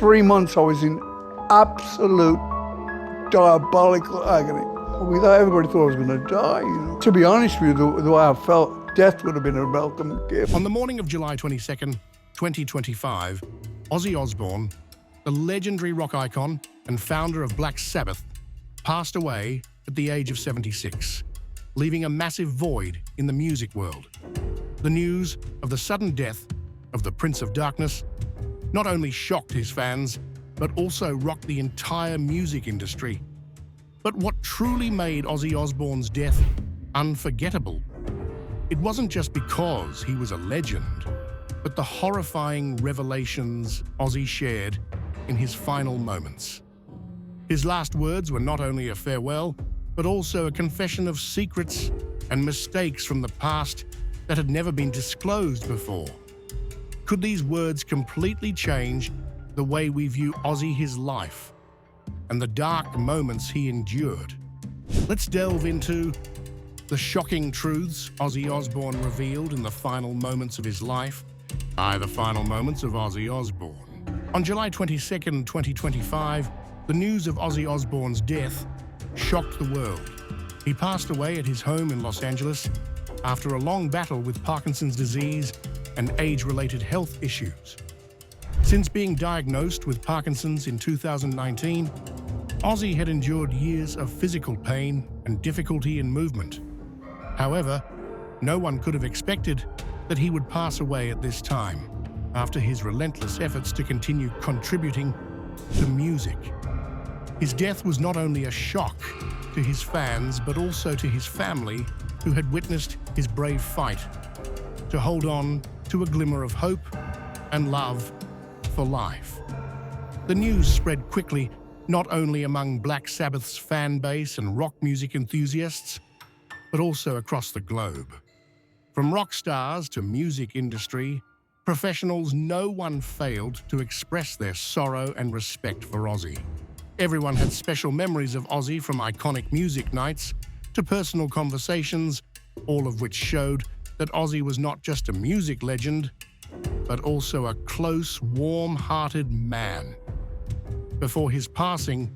3 months I was in absolute diabolical agony. We thought everybody thought I was going to die. To be honest with you, the way I felt, death would have been a welcome gift. On the morning of July 22nd, 2025, Ozzy Osbourne, the legendary rock icon and founder of Black Sabbath, passed away at the age of 76, leaving a massive void in the music world. The news of the sudden death of the Prince of Darkness not only shocked his fans, but also rocked the entire music industry. But what truly made Ozzy Osbourne's death unforgettable? It wasn't just because he was a legend, but the horrifying revelations Ozzy shared in his final moments. His last words were not only a farewell, but also a confession of secrets and mistakes from the past that had never been disclosed before. Could these words completely change the way we view Ozzy, his life, and the dark moments he endured? Let's delve into the shocking truths Ozzy Osbourne revealed in the final moments of his life. The final moments of Ozzy Osbourne. On July 22nd, 2025, the news of Ozzy Osbourne's death shocked the world. He passed away at his home in Los Angeles after a long battle with Parkinson's disease and age-related health issues. Since being diagnosed with Parkinson's in 2019, Ozzy had endured years of physical pain and difficulty in movement. However, no one could have expected that he would pass away at this time, after his relentless efforts to continue contributing to music. His death was not only a shock to his fans, but also to his family, who had witnessed his brave fight to hold on to a glimmer of hope and love for life. The news spread quickly, not only among Black Sabbath's fan base and rock music enthusiasts, but also across the globe. From rock stars to music industry professionals, no one failed to express their sorrow and respect for Ozzy. Everyone had special memories of Ozzy, from iconic music nights to personal conversations, all of which showed that Ozzy was not just a music legend, but also a close, warm-hearted man. Before his passing,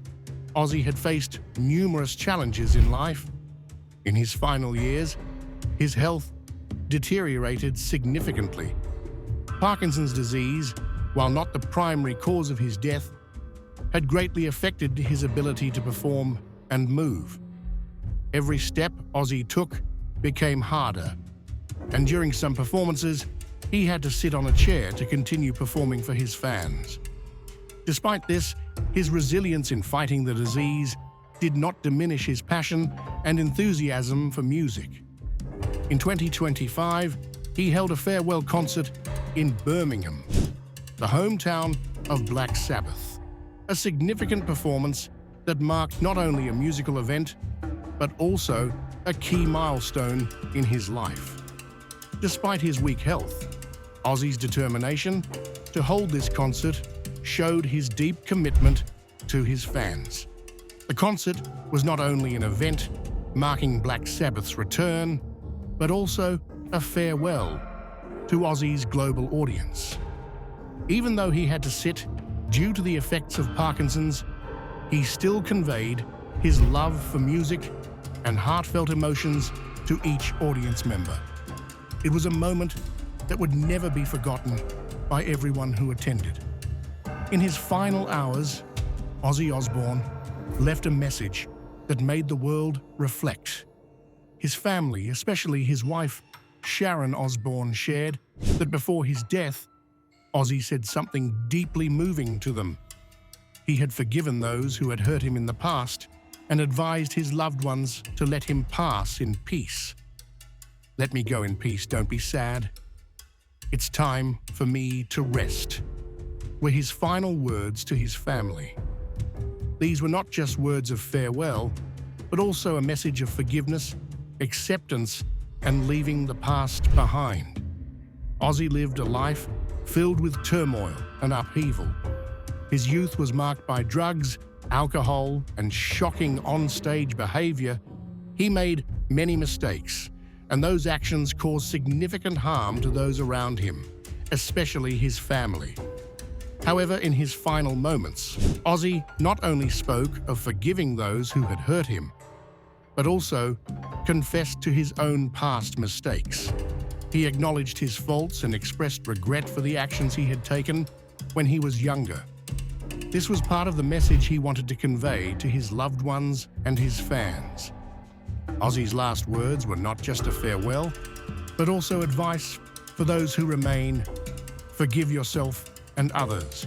Ozzy had faced numerous challenges in life. In his final years, his health deteriorated significantly. Parkinson's disease, while not the primary cause of his death, had greatly affected his ability to perform and move. Every step Ozzy took became harder, and during some performances, he had to sit on a chair to continue performing for his fans. Despite this, his resilience in fighting the disease did not diminish his passion and enthusiasm for music. In 2025, he held a farewell concert in Birmingham, the hometown of Black Sabbath, a significant performance that marked not only a musical event, but also a key milestone in his life. Despite his weak health, Ozzy's determination to hold this concert showed his deep commitment to his fans. The concert was not only an event marking Black Sabbath's return, but also a farewell to Ozzy's global audience. Even though he had to sit due to the effects of Parkinson's, he still conveyed his love for music and heartfelt emotions to each audience member. It was a moment that would never be forgotten by everyone who attended. In his final hours, Ozzy Osbourne left a message that made the world reflect. His family, especially his wife, Sharon Osbourne, shared that before his death, Ozzy said something deeply moving to them. He had forgiven those who had hurt him in the past and advised his loved ones to let him pass in peace. "Let me go in peace, don't be sad. It's time for me to rest," were his final words to his family. These were not just words of farewell, but also a message of forgiveness, acceptance, and leaving the past behind. Ozzy lived a life filled with turmoil and upheaval. His youth was marked by drugs, alcohol, and shocking on-stage behavior. He made many mistakes, and those actions caused significant harm to those around him, especially his family. However, in his final moments, Ozzy not only spoke of forgiving those who had hurt him, but also confessed to his own past mistakes. He acknowledged his faults and expressed regret for the actions he had taken when he was younger. This was part of the message he wanted to convey to his loved ones and his fans. Ozzy's last words were not just a farewell, but also advice for those who remain. Forgive yourself and others.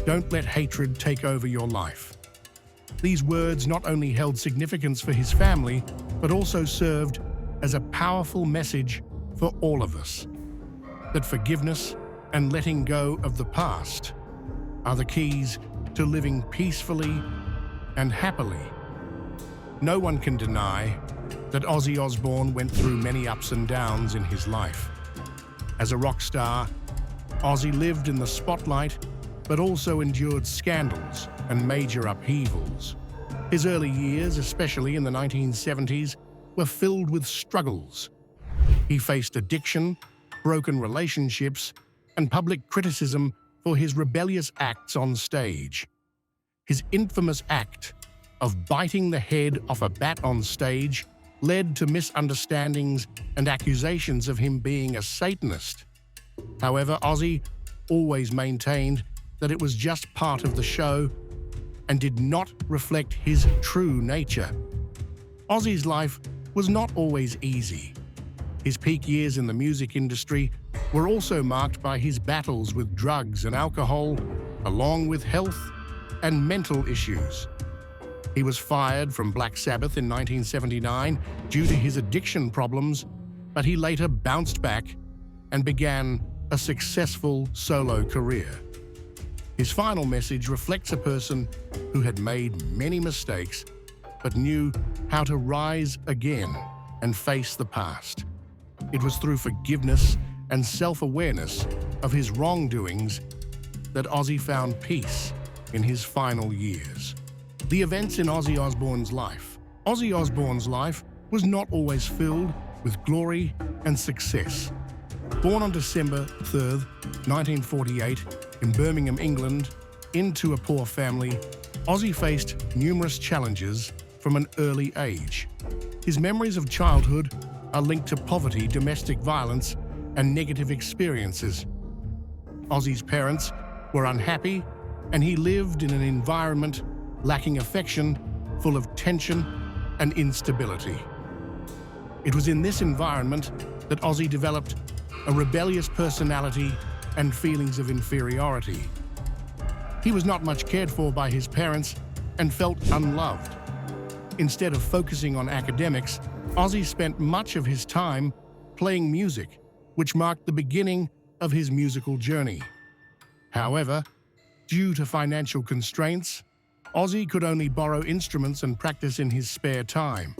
Don't let hatred take over your life. These words not only held significance for his family, but also served as a powerful message for all of us, that forgiveness and letting go of the past are the keys to living peacefully and happily. No one can deny that Ozzy Osbourne went through many ups and downs in his life. As a rock star, Ozzy lived in the spotlight, but also endured scandals and major upheavals. His early years, especially in the 1970s, were filled with struggles. He faced addiction, broken relationships, and public criticism for his rebellious acts on stage. His infamous act of biting the head off a bat on stage led to misunderstandings and accusations of him being a Satanist. However, Ozzy always maintained that it was just part of the show and did not reflect his true nature. Ozzy's life was not always easy. His peak years in the music industry were also marked by his battles with drugs and alcohol, along with health and mental issues. He was fired from Black Sabbath in 1979 due to his addiction problems, but he later bounced back and began a successful solo career. His final message reflects a person who had made many mistakes, but knew how to rise again and face the past. It was through forgiveness and self-awareness of his wrongdoings that Ozzy found peace in his final years. The events in Ozzy Osbourne's life. Ozzy Osbourne's life was not always filled with glory and success. Born on December 3rd, 1948, in Birmingham, England, into a poor family, Ozzy faced numerous challenges from an early age. His memories of childhood are linked to poverty, domestic violence, and negative experiences. Ozzy's parents were unhappy, and he lived in an environment lacking affection, full of tension and instability. It was in this environment that Ozzy developed a rebellious personality and feelings of inferiority. He was not much cared for by his parents and felt unloved. Instead of focusing on academics, Ozzy spent much of his time playing music, which marked the beginning of his musical journey. However, due to financial constraints, Ozzy could only borrow instruments and practice in his spare time.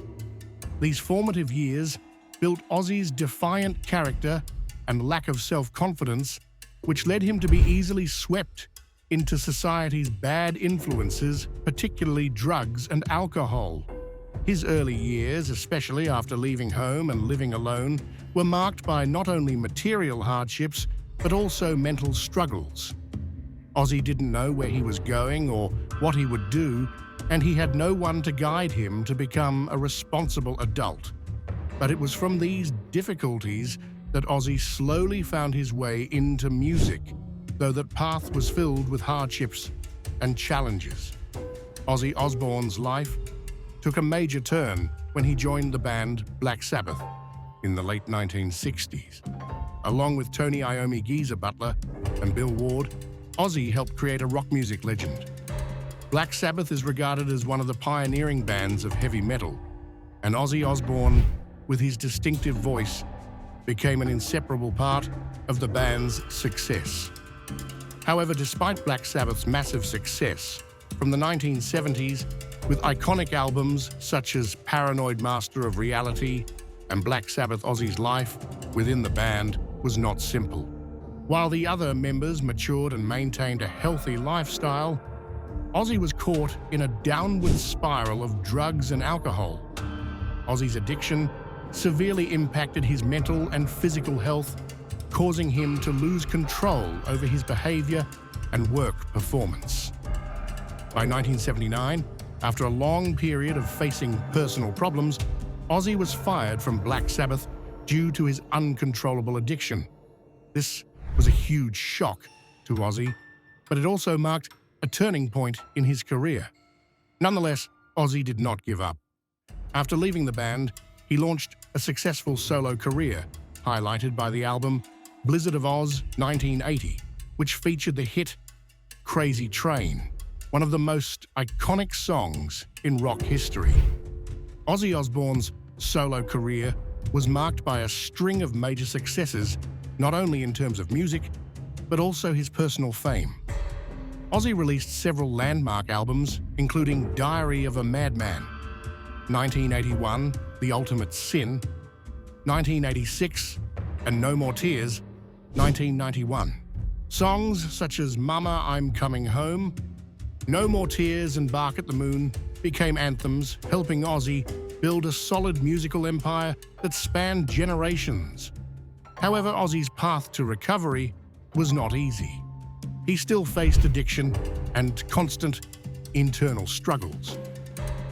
These formative years built Ozzy's defiant character and lack of self-confidence, which led him to be easily swept into society's bad influences, particularly drugs and alcohol. His early years, especially after leaving home and living alone, were marked by not only material hardships, but also mental struggles. Ozzy didn't know where he was going or what he would do, and he had no one to guide him to become a responsible adult. But it was from these difficulties that Ozzy slowly found his way into music, though that path was filled with hardships and challenges. Ozzy Osbourne's life took a major turn when he joined the band Black Sabbath in the late 1960s. Along with Tony Iommi, Geezer Butler, and Bill Ward, Ozzy helped create a rock music legend. Black Sabbath is regarded as one of the pioneering bands of heavy metal, and Ozzy Osbourne, with his distinctive voice, became an inseparable part of the band's success. However, despite Black Sabbath's massive success from the 1970s, with iconic albums such as Paranoid Master of Reality and Black Sabbath, Ozzy's life within the band was not simple. While the other members matured and maintained a healthy lifestyle, Ozzy was caught in a downward spiral of drugs and alcohol. Ozzy's addiction severely impacted his mental and physical health, causing him to lose control over his behavior and work performance. By 1979, after a long period of facing personal problems, Ozzy was fired from Black Sabbath due to his uncontrollable addiction. This was a huge shock to Ozzy, but it also marked a turning point in his career. Nonetheless, Ozzy did not give up. After leaving the band, he launched a successful solo career, highlighted by the album Blizzard of Oz 1980, which featured the hit Crazy Train, one of the most iconic songs in rock history. Ozzy Osbourne's solo career was marked by a string of major successes, not only in terms of music, but also his personal fame. Ozzy released several landmark albums, including Diary of a Madman, 1981, The Ultimate Sin, 1986, and No More Tears, 1991. Songs such as Mama, I'm Coming Home, No More Tears and Bark at the Moon became anthems, helping Ozzy build a solid musical empire that spanned generations. However, Ozzy's path to recovery was not easy. He still faced addiction and constant internal struggles.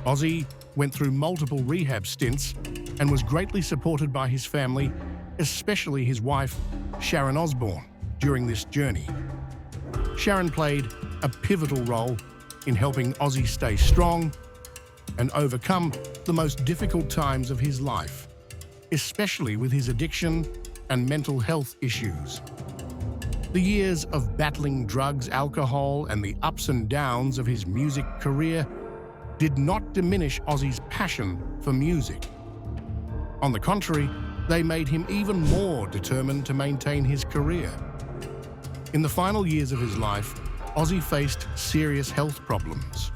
Ozzy went through multiple rehab stints and was greatly supported by his family, especially his wife, Sharon Osbourne, during this journey. Sharon played a pivotal role in helping Ozzy stay strong and overcome the most difficult times of his life, especially with his addiction and mental health issues. The years of battling drugs, alcohol, and the ups and downs of his music career did not diminish Ozzy's passion for music. On the contrary, they made him even more determined to maintain his career. In the final years of his life, Ozzy faced serious health problems.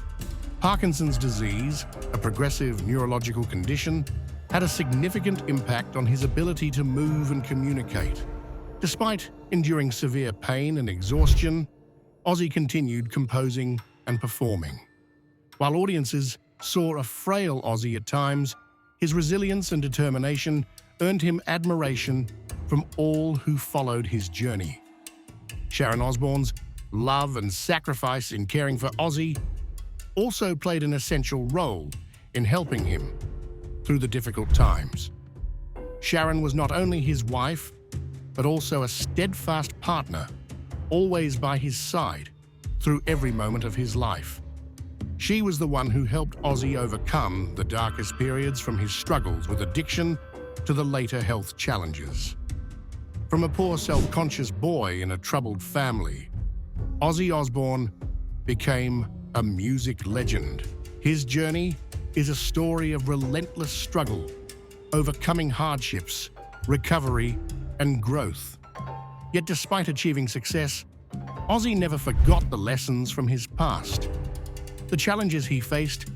Parkinson's disease, a progressive neurological condition, had a significant impact on his ability to move and communicate. Despite enduring severe pain and exhaustion, Ozzy continued composing and performing. While audiences saw a frail Ozzy at times, his resilience and determination earned him admiration from all who followed his journey. Sharon Osbourne's love and sacrifice in caring for Ozzy also played an essential role in helping him through the difficult times. Sharon was not only his wife, but also a steadfast partner, always by his side through every moment of his life. She was the one who helped Ozzy overcome the darkest periods, from his struggles with addiction to the later health challenges. From a poor self-conscious boy in a troubled family, Ozzy Osbourne became a music legend. His journey is a story of relentless struggle, overcoming hardships, recovery, and growth. Yet despite achieving success, Ozzy never forgot the lessons from his past. The challenges he faced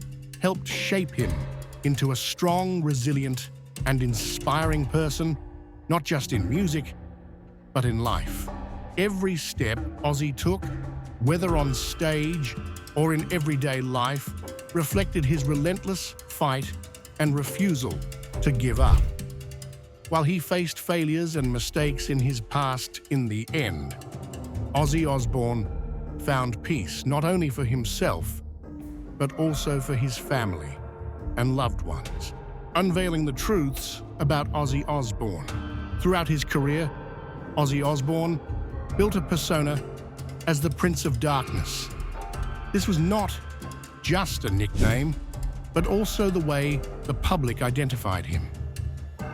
helped shape him into a strong, resilient, and inspiring person, not just in music, but in life. Every step Ozzy took, whether on stage or in everyday life, reflected his relentless fight and refusal to give up. While he faced failures and mistakes in his past, in the end, Ozzy Osbourne found peace not only for himself, but also for his family and loved ones, unveiling the truths about Ozzy Osbourne. Throughout his career, Ozzy Osbourne built a persona as the Prince of Darkness. This was not just a nickname, but also the way the public identified him.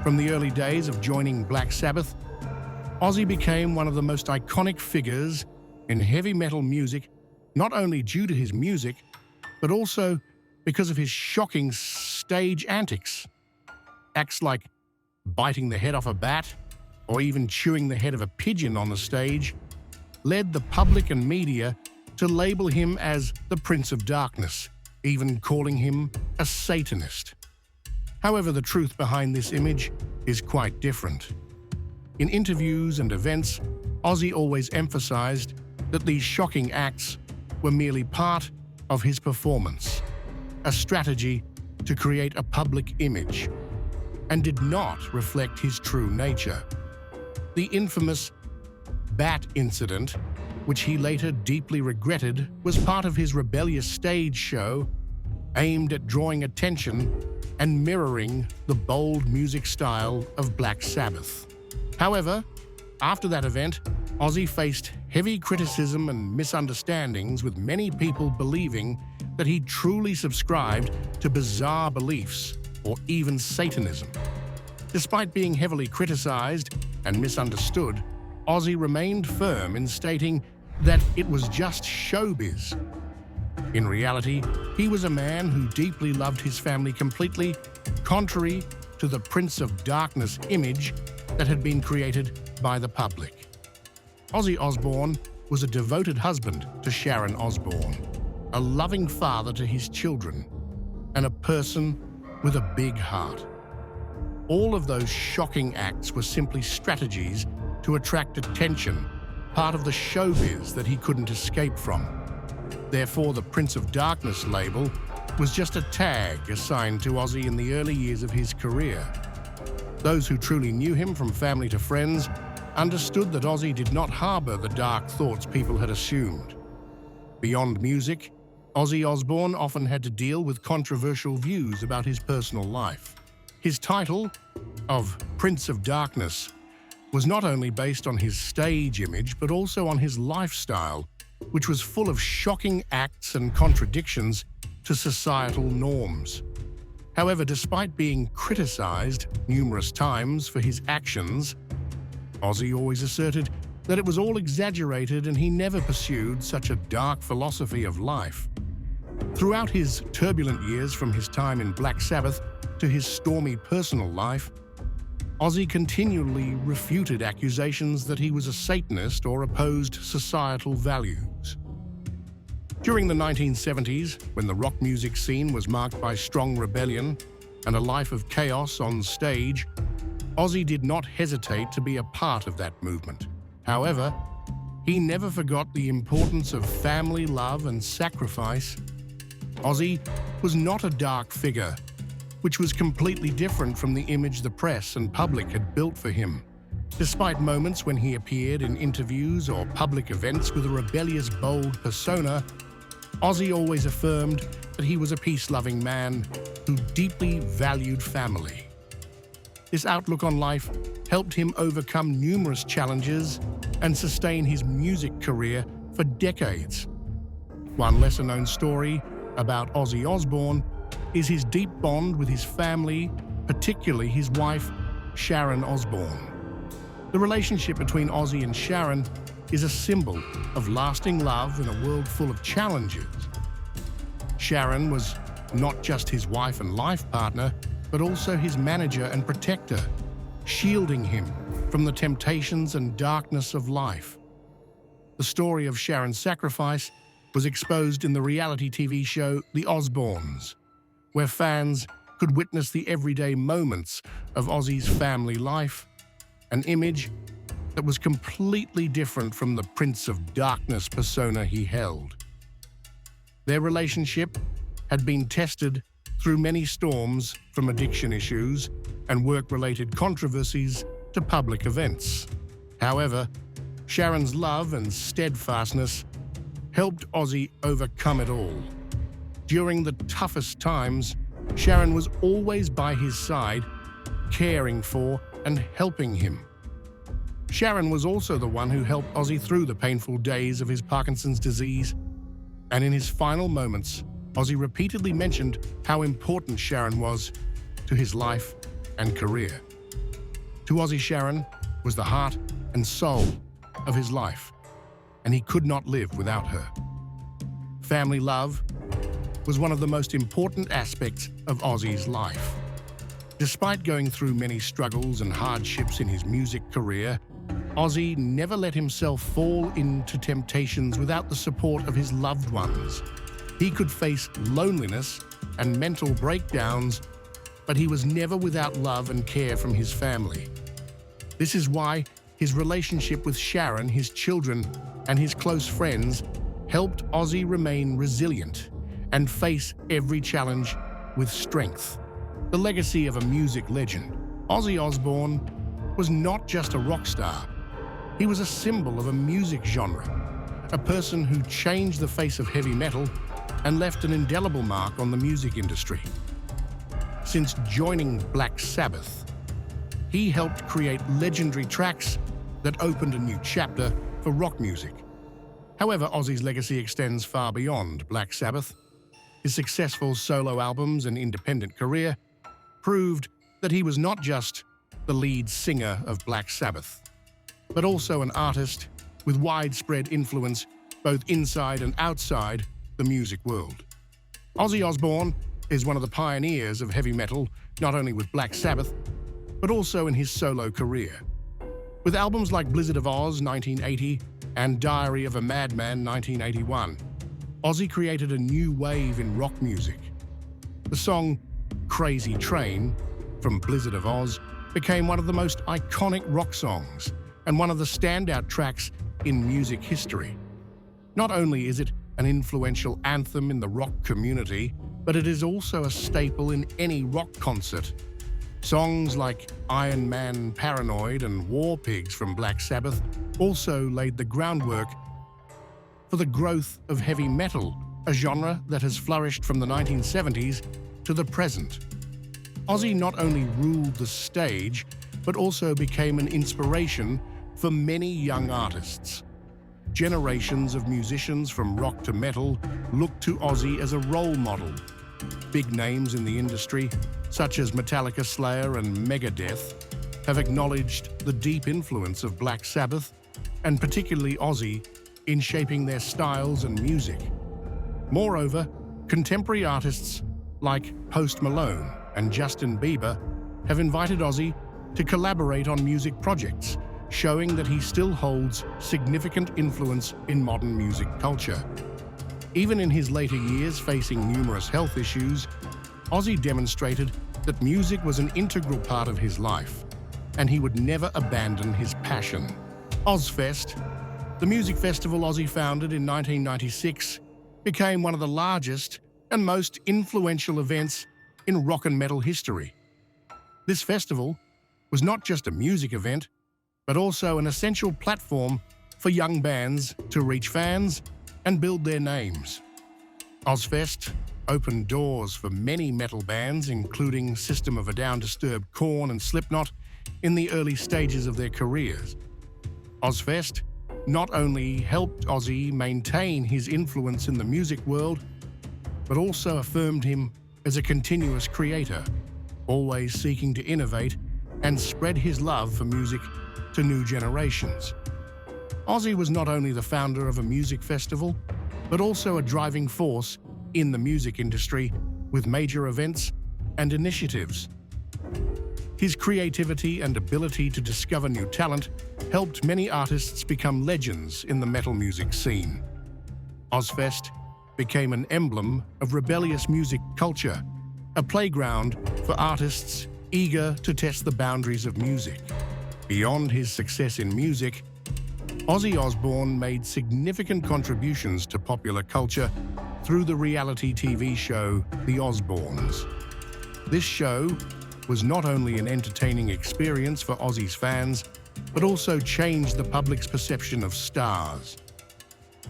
From the early days of joining Black Sabbath, Ozzy became one of the most iconic figures in heavy metal music, not only due to his music, but also because of his shocking stage antics. Acts like biting the head off a bat or even chewing the head of a pigeon on the stage led the public and media to label him as the Prince of Darkness, even calling him a Satanist. However, the truth behind this image is quite different. In interviews and events, Ozzy always emphasized that these shocking acts were merely part of his performance, a strategy to create a public image, and did not reflect his true nature. The infamous bat incident which he later deeply regretted was part of his rebellious stage show aimed at drawing attention and mirroring the bold music style of Black Sabbath. However, after that event, Ozzy faced heavy criticism and misunderstandings, with many people believing that he truly subscribed to bizarre beliefs or even Satanism. Despite being heavily criticized and misunderstood, Ozzy remained firm in stating that it was just showbiz. In reality, he was a man who deeply loved his family completely, contrary to the Prince of Darkness image that had been created by the public. Ozzy Osbourne was a devoted husband to Sharon Osbourne, a loving father to his children, and a person with a big heart. All of those shocking acts were simply strategies to attract attention, part of the showbiz that he couldn't escape from. Therefore, the Prince of Darkness label was just a tag assigned to Ozzy in the early years of his career. Those who truly knew him from family to friends understood that Ozzy did not harbor the dark thoughts people had assumed. Beyond music, Ozzy Osbourne often had to deal with controversial views about his personal life. His title of Prince of Darkness was not only based on his stage image, but also on his lifestyle, which was full of shocking acts and contradictions to societal norms. However, despite being criticized numerous times for his actions, Ozzy always asserted that it was all exaggerated and he never pursued such a dark philosophy of life. Throughout his turbulent years, from his time in Black Sabbath to his stormy personal life, Ozzy continually refuted accusations that he was a Satanist or opposed societal values. During the 1970s, when the rock music scene was marked by strong rebellion and a life of chaos on stage, Ozzy did not hesitate to be a part of that movement. However, he never forgot the importance of family love and sacrifice. Ozzy was not a dark figure, which was completely different from the image the press and public had built for him. Despite moments when he appeared in interviews or public events with a rebellious, bold persona, Ozzy always affirmed that he was a peace-loving man who deeply valued family. This outlook on life helped him overcome numerous challenges and sustain his music career for decades. One lesser-known story about Ozzy Osbourne is his deep bond with his family, particularly his wife, Sharon Osbourne. The relationship between Ozzy and Sharon is a symbol of lasting love in a world full of challenges. Sharon was not just his wife and life partner, but also his manager and protector, shielding him from the temptations and darkness of life. The story of Sharon's sacrifice was exposed in the reality TV show The Osbournes, where fans could witness the everyday moments of Ozzy's family life, an image that was completely different from the Prince of Darkness persona he held. Their relationship had been tested through many storms, from addiction issues and work-related controversies to public events. However, Sharon's love and steadfastness helped Ozzy overcome it all. During the toughest times, Sharon was always by his side, caring for and helping him. Sharon was also the one who helped Ozzy through the painful days of his Parkinson's disease, and in his final moments, Ozzy repeatedly mentioned how important Sharon was to his life and career. To Ozzy, Sharon was the heart and soul of his life, and he could not live without her. Family love was one of the most important aspects of Ozzy's life. Despite going through many struggles and hardships in his music career, Ozzy never let himself fall into temptations without the support of his loved ones. He could face loneliness and mental breakdowns, but he was never without love and care from his family. This is why his relationship with Sharon, his children, and his close friends helped Ozzy remain resilient and face every challenge with strength. The legacy of a music legend, Ozzy Osbourne was not just a rock star. He was a symbol of a music genre, a person who changed the face of heavy metal and left an indelible mark on the music industry. Since joining Black Sabbath, he helped create legendary tracks that opened a new chapter for rock music. However, Ozzy's legacy extends far beyond Black Sabbath. His successful solo albums and independent career proved that he was not just the lead singer of Black Sabbath, but also an artist with widespread influence both inside and outside the music world. Ozzy Osbourne is one of the pioneers of heavy metal, not only with Black Sabbath, but also in his solo career. With albums like Blizzard of Oz 1980 and Diary of a Madman 1981, Ozzy created a new wave in rock music. The song Crazy Train from Blizzard of Oz became one of the most iconic rock songs and one of the standout tracks in music history. Not only is it an influential anthem in the rock community, but it is also a staple in any rock concert. Songs like Iron Man Paranoid and War Pigs from Black Sabbath also laid the groundwork for the growth of heavy metal, a genre that has flourished from the 1970s to the present. Ozzy not only ruled the stage, but also became an inspiration for many young artists. Generations of musicians from rock to metal looked to Ozzy as a role model. Big names in the industry, such as Metallica, Slayer, and Megadeth, have acknowledged the deep influence of Black Sabbath, and particularly Ozzy, in shaping their styles and music. Moreover, contemporary artists like Post Malone and Justin Bieber have invited Ozzy to collaborate on music projects, showing that he still holds significant influence in modern music culture. Even in his later years, facing numerous health issues, Ozzy demonstrated that music was an integral part of his life, and he would never abandon his passion. Ozzfest, the music festival Ozzy founded in 1996, became one of the largest and most influential events in rock and metal history. This festival was not just a music event, but also an essential platform for young bands to reach fans and build their names. Ozzfest opened doors for many metal bands, including System of a Down, Disturbed, Korn, and Slipknot, in the early stages of their careers. Ozzfest not only helped Ozzy maintain his influence in the music world, but also affirmed him as a continuous creator, always seeking to innovate and spread his love for music to new generations. Ozzy was not only the founder of a music festival, but also a driving force in the music industry with major events and initiatives. His creativity and ability to discover new talent helped many artists become legends in the metal music scene. Ozzfest became an emblem of rebellious music culture, a playground for artists eager to test the boundaries of music. Beyond his success in music, Ozzy Osbourne made significant contributions to popular culture through the reality TV show The Osbournes. This show was not only an entertaining experience for Ozzy's fans, but also changed the public's perception of stars.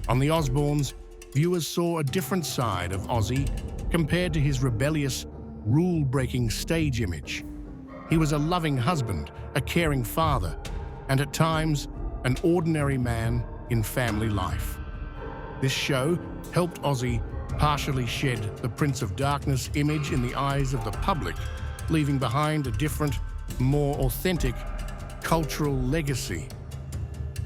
On The Osbournes, viewers saw a different side of Ozzy compared to his rebellious, rule-breaking stage image. He was a loving husband, a caring father, and at times, an ordinary man in family life. This show helped Ozzy partially shed the Prince of Darkness image in the eyes of the public, leaving behind a different, more authentic cultural legacy.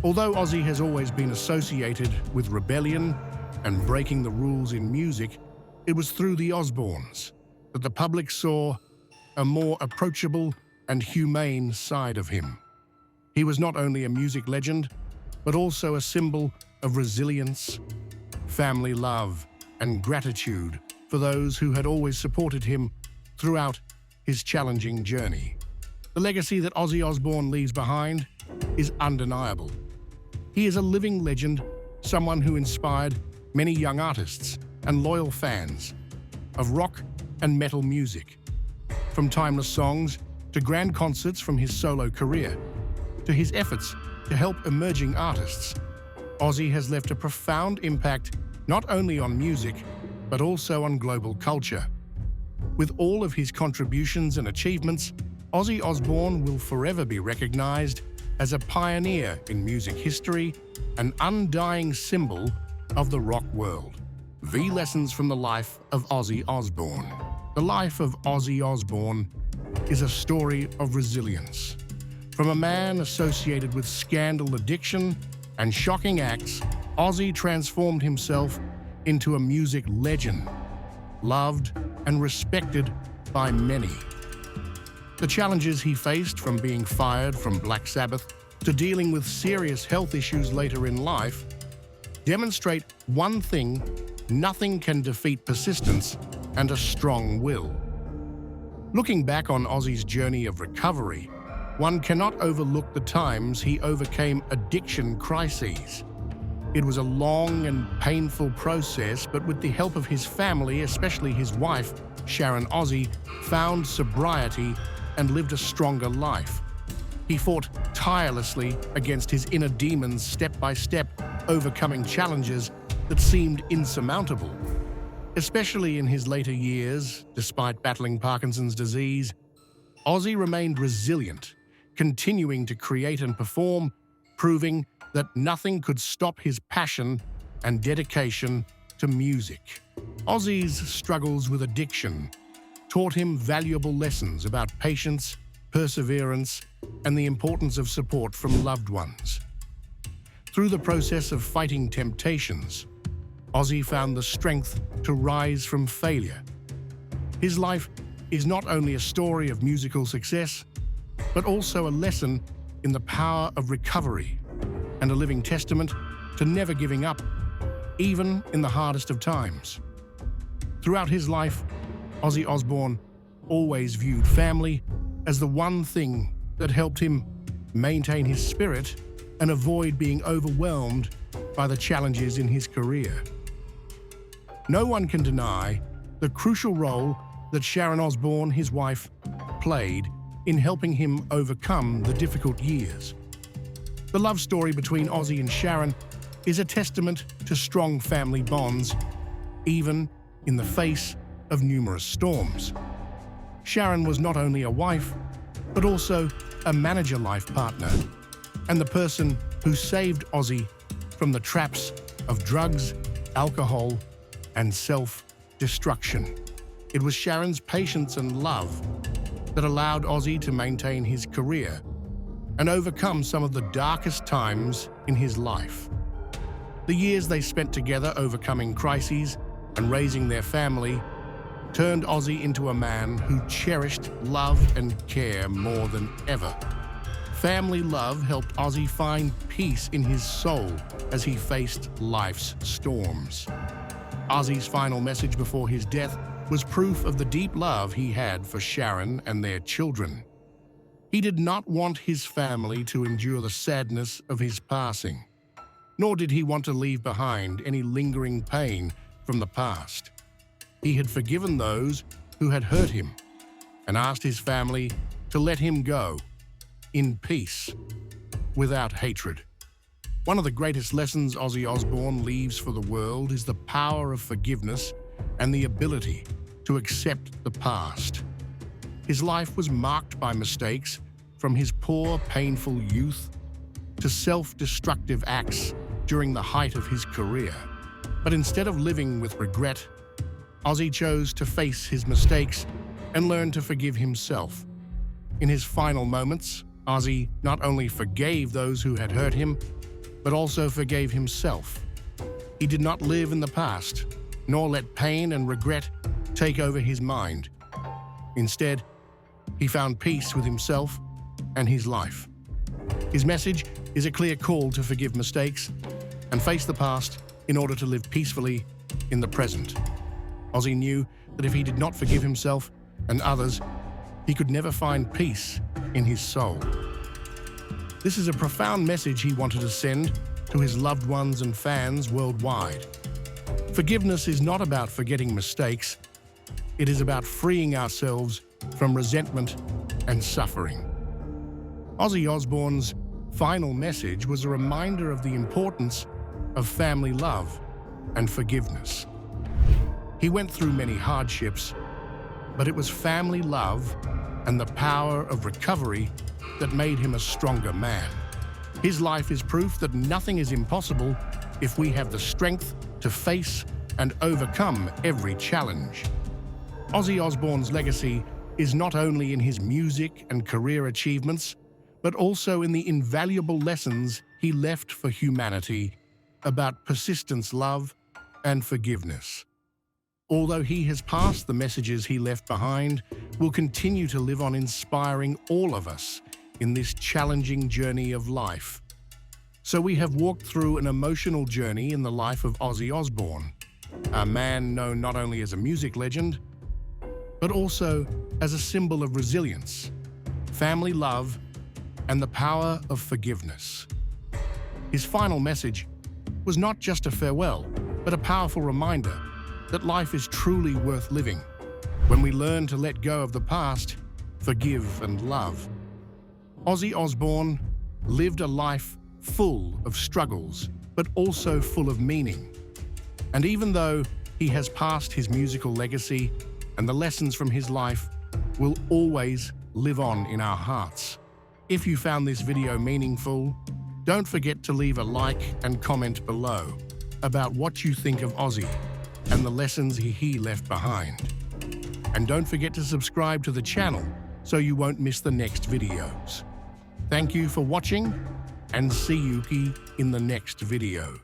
Although Ozzy has always been associated with rebellion and breaking the rules in music, it was through the Osbournes that the public saw a more approachable and humane side of him. He was not only a music legend, but also a symbol of resilience, family love, and gratitude for those who had always supported him throughout his challenging journey. The legacy that Ozzy Osbourne leaves behind is undeniable. He is a living legend, someone who inspired many young artists and loyal fans of rock and metal music. From timeless songs to grand concerts from his solo career, to his efforts to help emerging artists, Ozzy has left a profound impact not only on music, but also on global culture. With all of his contributions and achievements, Ozzy Osbourne will forever be recognized as a pioneer in music history, an undying symbol of the rock world. The lessons from the life of Ozzy Osbourne. The life of Ozzy Osbourne is a story of resilience. From a man associated with scandal addiction and shocking acts, Ozzy transformed himself into a music legend, loved and respected by many. The challenges he faced, from being fired from Black Sabbath to dealing with serious health issues later in life, demonstrate one thing: nothing can defeat persistence and a strong will. Looking back on Ozzy's journey of recovery, one cannot overlook the times he overcame addiction crises. It was a long and painful process, but with the help of his family, especially his wife, Sharon Ozzy, found sobriety and lived a stronger life. He fought tirelessly against his inner demons, step by step, overcoming challenges that seemed insurmountable. Especially in his later years, despite battling Parkinson's disease, Ozzy remained resilient, continuing to create and perform, proving that nothing could stop his passion and dedication to music. Ozzy's struggles with addiction taught him valuable lessons about patience, perseverance, and the importance of support from loved ones. Through the process of fighting temptations, Ozzy found the strength to rise from failure. His life is not only a story of musical success, but also a lesson in the power of recovery and a living testament to never giving up, even in the hardest of times. Throughout his life, Ozzy Osbourne always viewed family as the one thing that helped him maintain his spirit and avoid being overwhelmed by the challenges in his career. No one can deny the crucial role that Sharon Osbourne, his wife, played in helping him overcome the difficult years. The love story between Ozzy and Sharon is a testament to strong family bonds, even in the face of numerous storms. Sharon was not only a wife, but also a manager life partner, and the person who saved Ozzy from the traps of drugs, alcohol, and self-destruction. It was Sharon's patience and love that allowed Ozzy to maintain his career and overcome some of the darkest times in his life. The years they spent together overcoming crises and raising their family turned Ozzy into a man who cherished love and care more than ever. Family love helped Ozzy find peace in his soul as he faced life's storms. Ozzy's final message before his death was proof of the deep love he had for Sharon and their children. He did not want his family to endure the sadness of his passing, nor did he want to leave behind any lingering pain from the past. He had forgiven those who had hurt him and asked his family to let him go in peace, without hatred. One of the greatest lessons Ozzy Osbourne leaves for the world is the power of forgiveness and the ability to accept the past. His life was marked by mistakes, from his poor, painful youth to self-destructive acts during the height of his career. But instead of living with regret, Ozzy chose to face his mistakes and learn to forgive himself. In his final moments, Ozzy not only forgave those who had hurt him, but also forgave himself. He did not live in the past, nor let pain and regret take over his mind. Instead, he found peace with himself and his life. His message is a clear call to forgive mistakes and face the past in order to live peacefully in the present. Ozzy knew that if he did not forgive himself and others, he could never find peace in his soul. This is a profound message he wanted to send to his loved ones and fans worldwide. Forgiveness is not about forgetting mistakes. It is about freeing ourselves from resentment and suffering. Ozzy Osbourne's final message was a reminder of the importance of family love and forgiveness. He went through many hardships, but it was family love and the power of recovery that made him a stronger man. His life is proof that nothing is impossible if we have the strength to face and overcome every challenge. Ozzy Osbourne's legacy is not only in his music and career achievements, but also in the invaluable lessons he left for humanity about persistence, love, and forgiveness. Although he has passed, the messages he left behind will continue to live on, inspiring all of us in this challenging journey of life. So we have walked through an emotional journey in the life of Ozzy Osbourne, a man known not only as a music legend, but also as a symbol of resilience, family love, and the power of forgiveness. His final message was not just a farewell, but a powerful reminder that life is truly worth living when we learn to let go of the past, forgive and love. Ozzy Osbourne lived a life full of struggles, but also full of meaning. And even though he has passed, his musical legacy and the lessons from his life will always live on in our hearts. If you found this video meaningful, don't forget to leave a like and comment below about what you think of Ozzy and the lessons he left behind. And don't forget to subscribe to the channel so you won't miss the next videos. Thank you for watching, and see you in the next video.